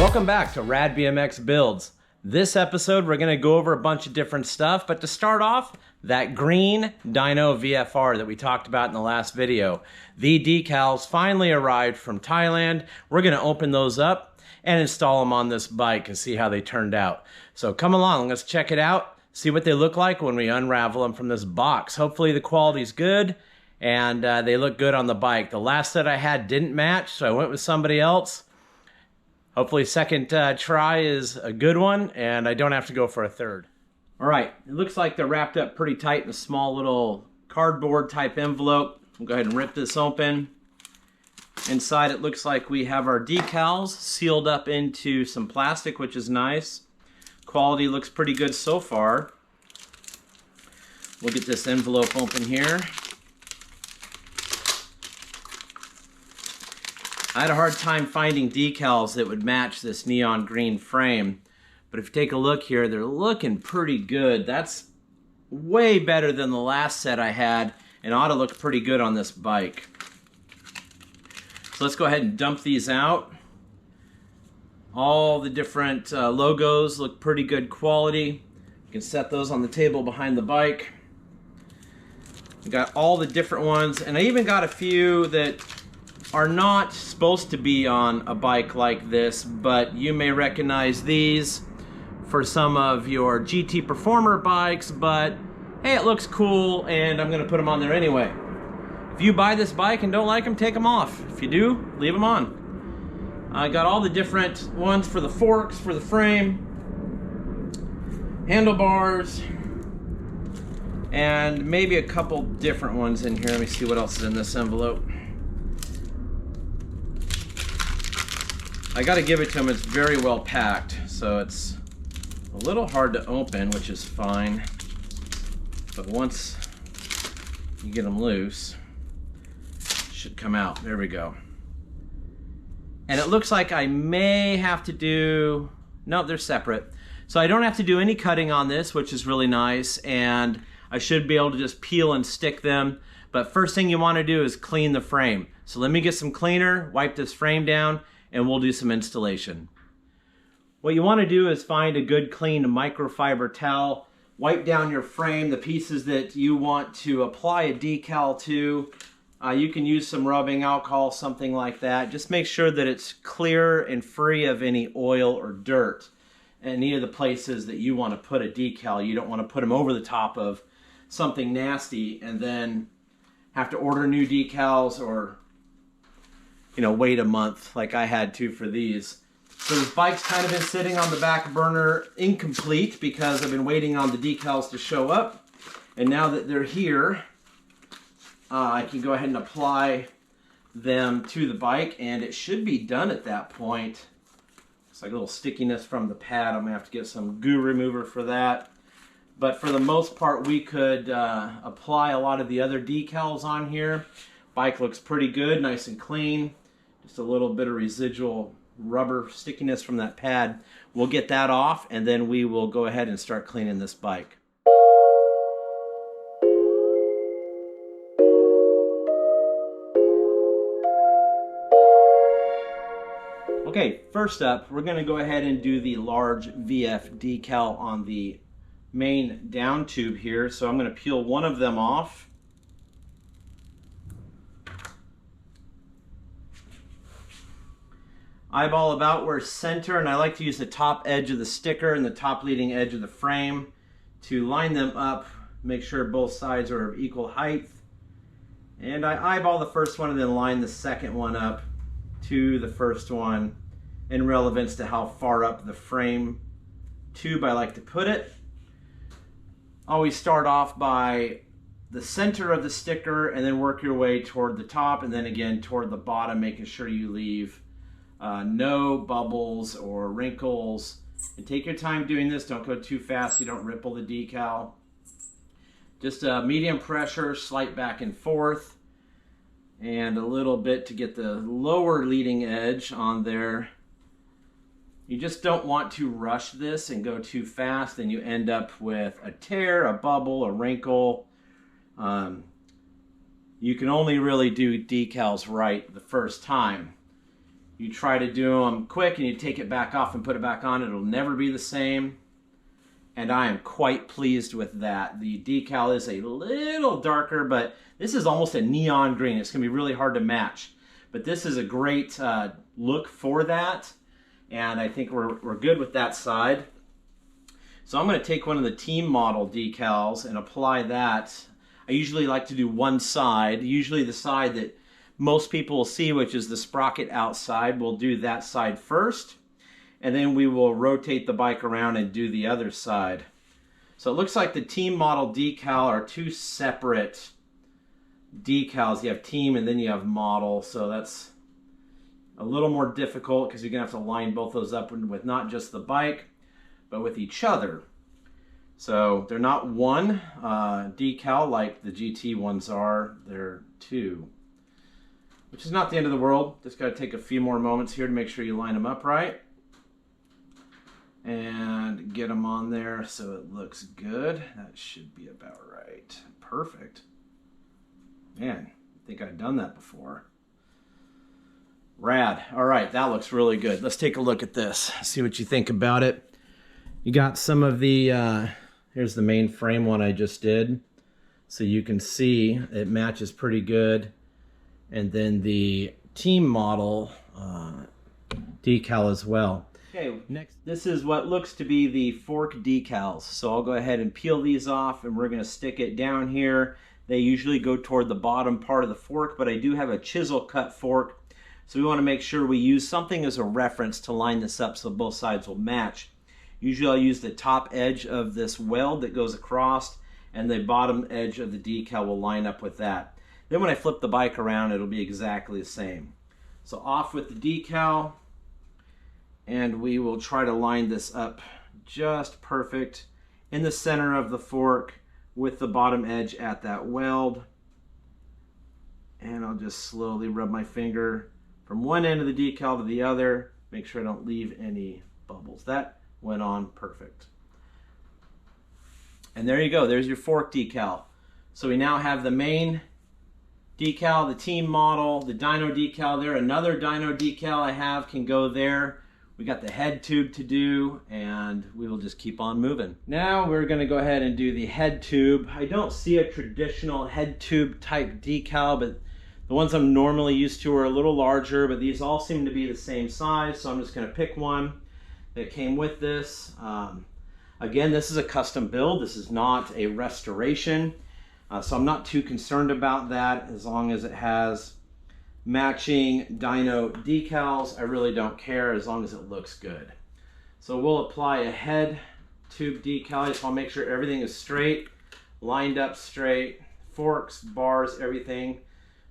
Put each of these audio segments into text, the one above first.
Welcome back to Rad BMX Builds. This episode we're going to go over a bunch of different stuff, but to start off, that green DYNO VFR that we talked about in the last video. The decals finally arrived from Thailand. We're going to open those up and install them on this bike and see how they turned out. So come along, let's check it out, see what they look like when we unravel them from this box. Hopefully the quality's good and they look good on the bike. The last set I had didn't match, so I went with somebody else. Hopefully second try is a good one and I don't have to go for a third. All right, it looks like they're wrapped up pretty tight in a small little cardboard type envelope. We'll go ahead and rip this open. Inside it looks like we have our decals sealed up into some plastic, which is nice. Quality looks pretty good so far. We'll get this envelope open here. I had a hard time finding decals that would match this neon green frame, but if you take a look here, they're looking pretty good. That's way better than the last set I had and ought to look pretty good on this bike. So let's go ahead and dump these out. All the different logos look pretty good quality. You can set those on the table behind the bike. We got all the different ones, and I even got a few that are not supposed to be on a bike like this, but you may recognize these for some of your GT Performer bikes, but hey, it looks cool and I'm gonna put them on there anyway. If you buy this bike and don't like them, take them off. If you do, leave them on. I got all the different ones for the forks, for the frame, handlebars, and maybe a couple different ones in here. Let me see what else is in this envelope. I gotta give it to them, it's very well packed, so it's a little hard to open, which is fine. But once you get them loose, it should come out. There we go. And it looks like I may have to do, no, they're separate. So I don't have to do any cutting on this, which is really nice, and I should be able to just peel and stick them. But first thing you wanna do is clean the frame. So let me get some cleaner, wipe this frame down, and we'll do some installation. What you want to do is find a good clean microfiber towel, wipe down your frame, the pieces that you want to apply a decal to. You can use some rubbing alcohol, something like that. Just make sure that it's clear and free of any oil or dirt. Any of the places that you want to put a decal, you don't want to put them over the top of something nasty and then have to order new decals or wait a month like I had to for these. So this bike's kind of been sitting on the back burner incomplete because I've been waiting on the decals to show up. And now that they're here, I can go ahead and apply them to the bike and it should be done at that point. It's like a little stickiness from the pad. I'm gonna have to get some goo remover for that. But for the most part, we could apply a lot of the other decals on here. Bike looks pretty good, nice and clean. Just a little bit of residual rubber stickiness from that pad. We'll get that off and then we will go ahead and start cleaning this bike. Okay, first up, we're going to go ahead and do the large VF decal on the main down tube here. So I'm going to peel one of them off. Eyeball about where center, and I like to use the top edge of the sticker and the top leading edge of the frame to line them up, make sure both sides are of equal height. And I eyeball the first one and then line the second one up to the first one in relevance to how far up the frame tube I like to put it. Always start off by the center of the sticker and then work your way toward the top and then again toward the bottom, making sure you leave no bubbles or wrinkles. And take your time doing this. Don't go too fast so you don't ripple the decal. Just medium pressure, slight back and forth, and a little bit to get the lower leading edge on there. You just don't want to rush this and go too fast, and you end up with a tear, a bubble, a wrinkle. You can only really do decals right the first time. you try to do them quick and you take it back off and put it back on, it'll never be the same. And I am quite pleased with that. The decal is a little darker, but this is almost a neon green. It's gonna be really hard to match. But this is a great look for that. And I think we're good with that side. So I'm gonna take one of the team model decals and apply that. I usually like to do one side, usually the side that most people will see, which is the sprocket outside. We'll do that side first, and then we will rotate the bike around and do the other side. So it looks like the team model decal are two separate decals. You have team and then you have model, so that's a little more difficult because you're gonna have to line both those up with not just the bike, but with each other. So they're not one decal like the GT ones are, they're two. Which is not the end of the world. Just got to take a few more moments here to make sure you line them up right. And get them on there so it looks good. That should be about right. Perfect. Man, I think I've done that before. Rad. All right, that looks really good. Let's take a look at this. See what you think about it. You got some of the, here's the main frame one I just did. So you can see it matches pretty good. And then the team model decal as well. Okay, next, this is what looks to be the fork decals. So I'll go ahead and peel these off and we're gonna stick it down here. They usually go toward the bottom part of the fork, but I do have a chisel cut fork. So we wanna make sure we use something as a reference to line this up so both sides will match. Usually I'll use the top edge of this weld that goes across, and the bottom edge of the decal will line up with that. Then when I flip the bike around, it'll be exactly the same. So off with the decal, and we will try to line this up just perfect in the center of the fork with the bottom edge at that weld. And I'll just slowly rub my finger from one end of the decal to the other, make sure I don't leave any bubbles. That went on perfect. And there you go, there's your fork decal. So we now have the main decal, the team model, the dyno decal there. Another dyno decal I have can go there. We got the head tube to do, and we will just keep on moving. Now we're gonna go ahead and do the head tube. I don't see a traditional head tube type decal, but the ones I'm normally used to are a little larger, but these all seem to be the same size, so I'm just gonna pick one that came with this. Again, this is a custom build. This is not a restoration. So I'm not too concerned about that as long as it has matching dyno decals. I really don't care as long as it looks good. So we'll apply a head tube decal. I just want to make sure everything is straight, lined up straight, forks, bars, everything.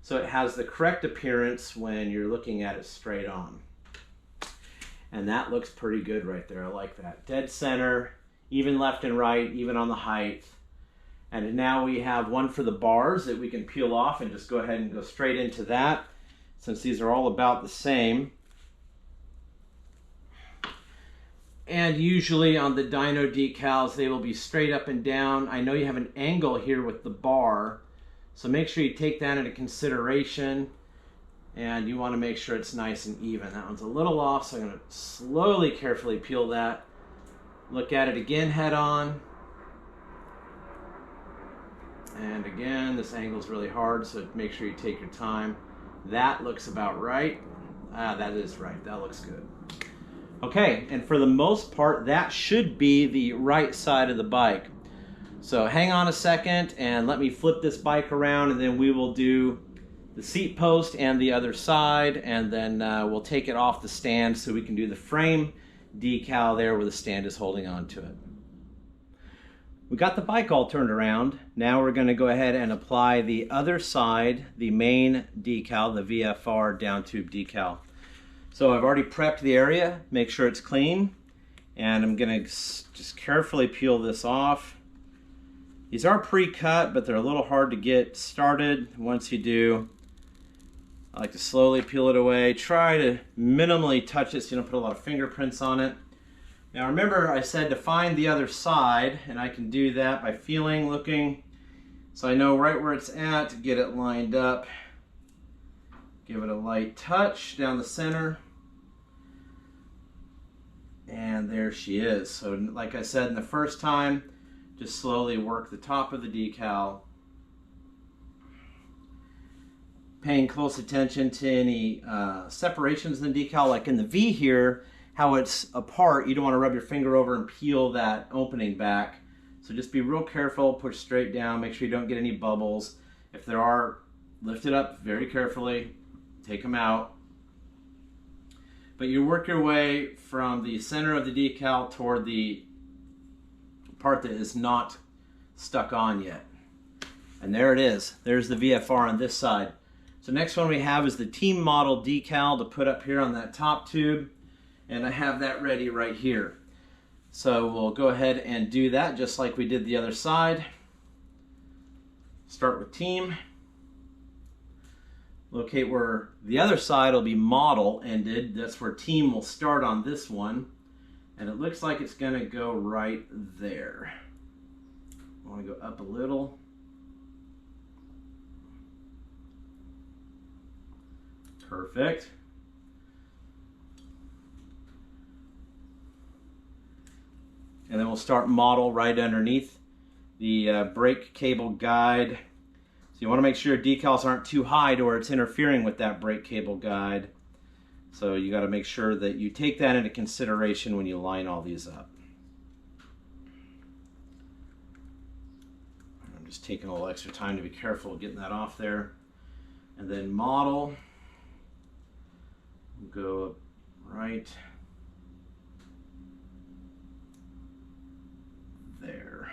So it has the correct appearance when you're looking at it straight on. And that looks pretty good right there. I like that. Dead center, even left and right, even on the height. And now we have one for the bars that we can peel off and just go ahead and go straight into that, since these are all about the same. And usually on the dyno decals, they will be straight up and down. I know you have an angle here with the bar, so make sure you take that into consideration, and you want to make sure it's nice and even. That one's a little off, so I'm going to slowly, carefully peel that. Look at it again head on. And again, this angle is really hard, so make sure you take your time. That looks about right. That is right. That looks good. Okay, and for the most part, that should be the right side of the bike. So hang on a second and let me flip this bike around, and then we will do the seat post and the other side, and then we'll take it off the stand so we can do the frame decal there where the stand is holding on to it. We got the bike all turned around. Now we're going to go ahead and apply the other side, the main decal, the VFR down tube decal. So I've already prepped the area, make sure it's clean, and I'm going to just carefully peel this off. These are pre-cut, but they're a little hard to get started. Once you do, I like to slowly peel it away. Try to minimally touch it so you don't put a lot of fingerprints on it. Now remember, I said to find the other side, and I can do that by feeling, looking, so I know right where it's at to get it lined up. Give it a light touch down the center. And there she is. So like I said, in the first time, just slowly work the top of the decal, paying close attention to any separations in the decal, like in the V here, how it's apart. You don't want to rub your finger over and peel that opening back. So just be real careful, push straight down, make sure you don't get any bubbles. If there are, lift it up very carefully, take them out. But you work your way from the center of the decal toward the part that is not stuck on yet. And there it is. There's the VFR on this side. So next one we have is the team model decal to put up here on that top tube. And I have that ready right here. So we'll go ahead and do that just like we did the other side. Start with team. Locate where the other side will be model ended. That's where team will start on this one. And it looks like it's gonna go right there. I wanna go up a little. Perfect. And then we'll start model right underneath the brake cable guide. So you want to make sure your decals aren't too high to where it's interfering with that brake cable guide. So you got to make sure that you take that into consideration when you line all these up. I'm just taking a little extra time to be careful getting that off there. And then model. Go up right there.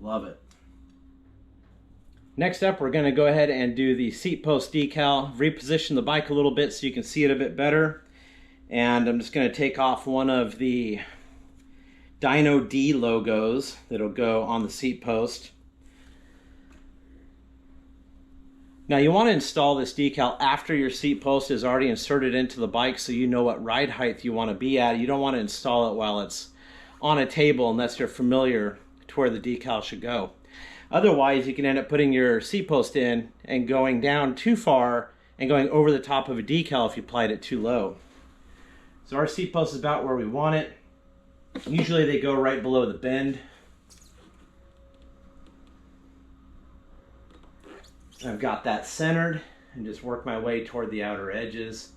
Love it. Next up, we're going to go ahead and do the seat post decal. Reposition the bike a little bit so you can see it a bit better. And I'm just going to take off one of the DYNO D logos that'll go on the seat post. Now you want to install this decal after your seat post is already inserted into the bike so you know what ride height you want to be at. You don't want to install it while it's on a table unless you're familiar to where the decal should go. Otherwise, you can end up putting your seat post in and going down too far and going over the top of a decal if you applied it too low. So our seat post is about where we want it. Usually they go right below the bend. I've got that centered and just work my way toward the outer edges.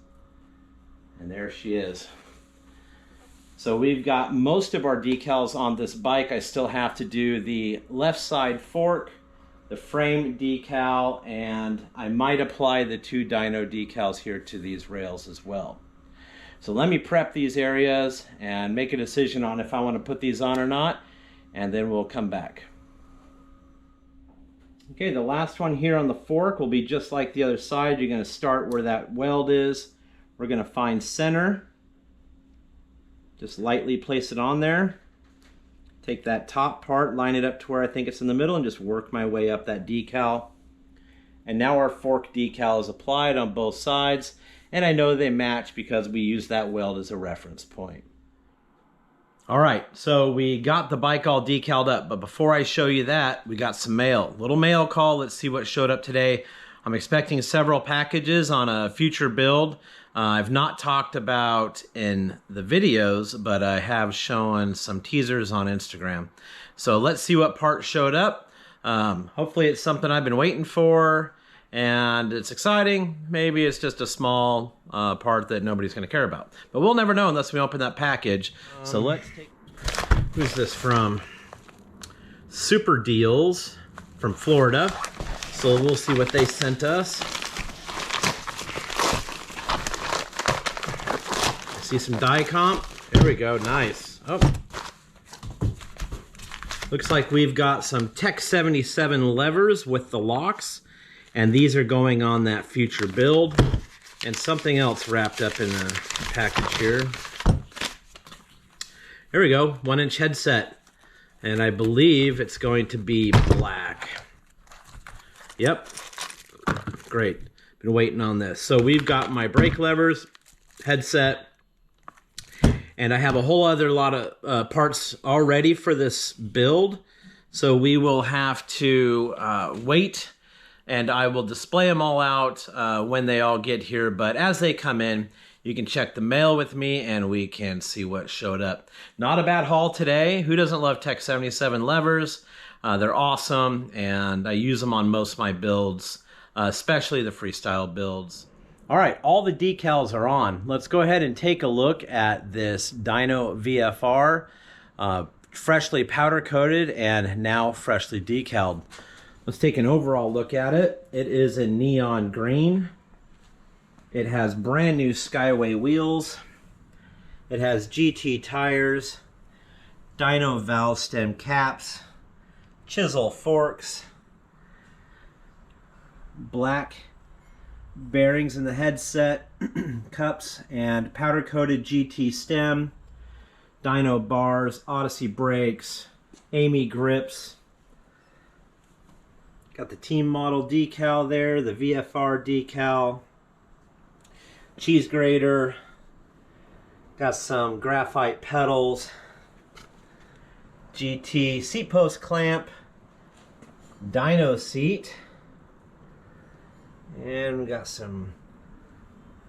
And there she is. So we've got most of our decals on this bike. I still have to do the left side fork, the frame decal, and I might apply the 2 DYNO decals here to these rails as well. So let me prep these areas and make a decision on if I want to put these on or not, and then we'll come back. Okay, the last one here on the fork will be just like the other side. You're going to start where that weld is. We're going to find center. Just lightly place it on there. Take that top part, line it up to where I think it's in the middle, and just work my way up that decal. And now our fork decal is applied on both sides, and I know they match because we use that weld as a reference point. All right, so we got the bike all decaled up, but before I show you that, we got some mail. Little mail call, let's see what showed up today. I'm expecting several packages on a future build. I've not talked about in the videos, but I have shown some teasers on Instagram. So let's see what part showed up. Hopefully it's something I've been waiting for and it's exciting. Maybe it's just a small part that nobody's gonna care about. But we'll never know unless we open that package. So let's take, who's this from? Super Deals from Florida. So we'll see what they sent us. See some die comp. There we go, nice. Oh. Looks like we've got some Tech 77 levers with the locks, and these are going on that future build. And something else wrapped up in the package here. Here we go, 1-inch headset. And I believe it's going to be black. Yep, great. Been waiting on this. So we've got my brake levers, headset, and I have a whole other lot of parts already for this build. So we will have to wait, and I will display them all out when they all get here. But as they come in, You can check the mail with me and we can see what showed up. Not a bad haul today. Who doesn't love Tech 77 levers? They're awesome, and I use them on most of my builds, especially the freestyle builds. All right, all the decals are on. Let's go ahead and take a look at this DYNO VFR, freshly powder coated and now freshly decaled. Let's take an overall look at it. It is a neon green. It has brand new Skyway wheels. It has GT tires, DYNO valve stem caps, chisel forks, black bearings in the headset, cups, and powder coated GT stem, DYNO bars, Odyssey brakes, Amy grips. Got the team model decal there, the VFR decal, cheese grater, got some graphite pedals, GT seat post clamp, DYNO seat, and we got some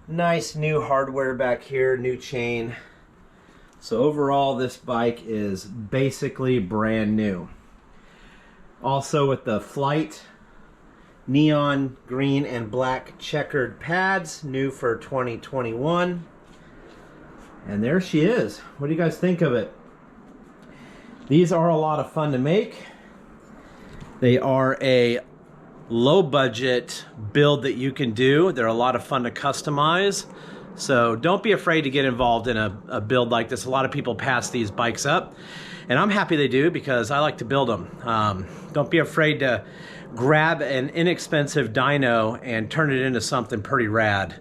nice new hardware back here, new chain. So overall, this bike is basically brand new. Also with the Flight neon green and black checkered pads, new for 2021. And there she is. What do you guys think of it? These are a lot of fun to make. They are a low budget build that you can do. They're a lot of fun to customize. So don't be afraid to get involved in a build like this. A lot of people pass these bikes up, and I'm happy they do because I like to build them. Don't be afraid to grab an inexpensive dyno and turn it into something pretty rad.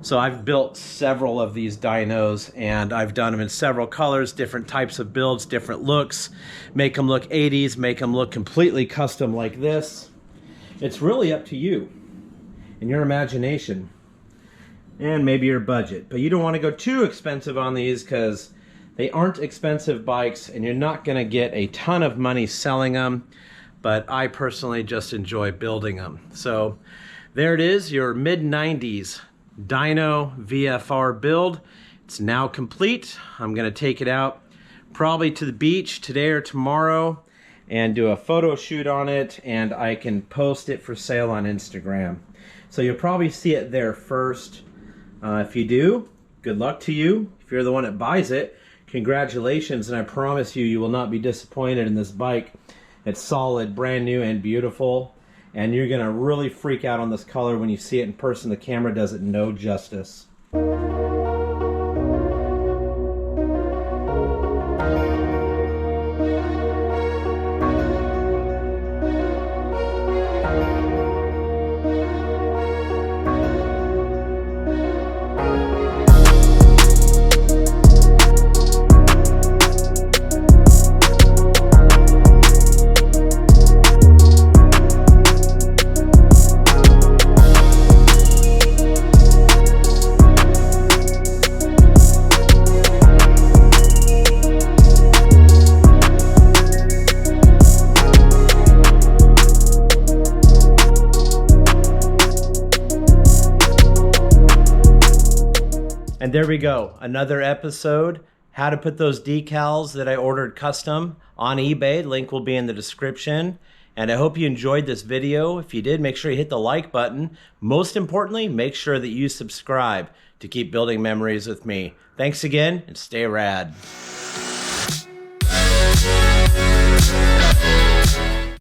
So I've built several of these dynos, and I've done them in several colors, different types of builds, different looks. Make them look 80s, make them look completely custom like this. It's really up to you and your imagination and maybe your budget. But you don't want to go too expensive on these because they aren't expensive bikes and you're not going to get a ton of money selling them. But I personally just enjoy building them. So there it is, your mid-90s DYNO VFR build. It's now complete. I'm going to take it out probably to the beach today or tomorrow and do a photo shoot on it, and I can post it for sale on Instagram. So you'll probably see it there first. If you do, good luck to you. If you're the one that buys it, congratulations, and I promise you, you will not be disappointed in this bike. It's solid, brand new, and beautiful, and you're gonna really freak out on this color when you see it in person. The camera does it no justice. And there we go, another episode, how to put those decals that I ordered custom on eBay. Link will be in the description. And I hope you enjoyed this video. If you did, make sure you hit the like button. Most importantly, make sure that you subscribe to keep building memories with me. Thanks again, and stay rad.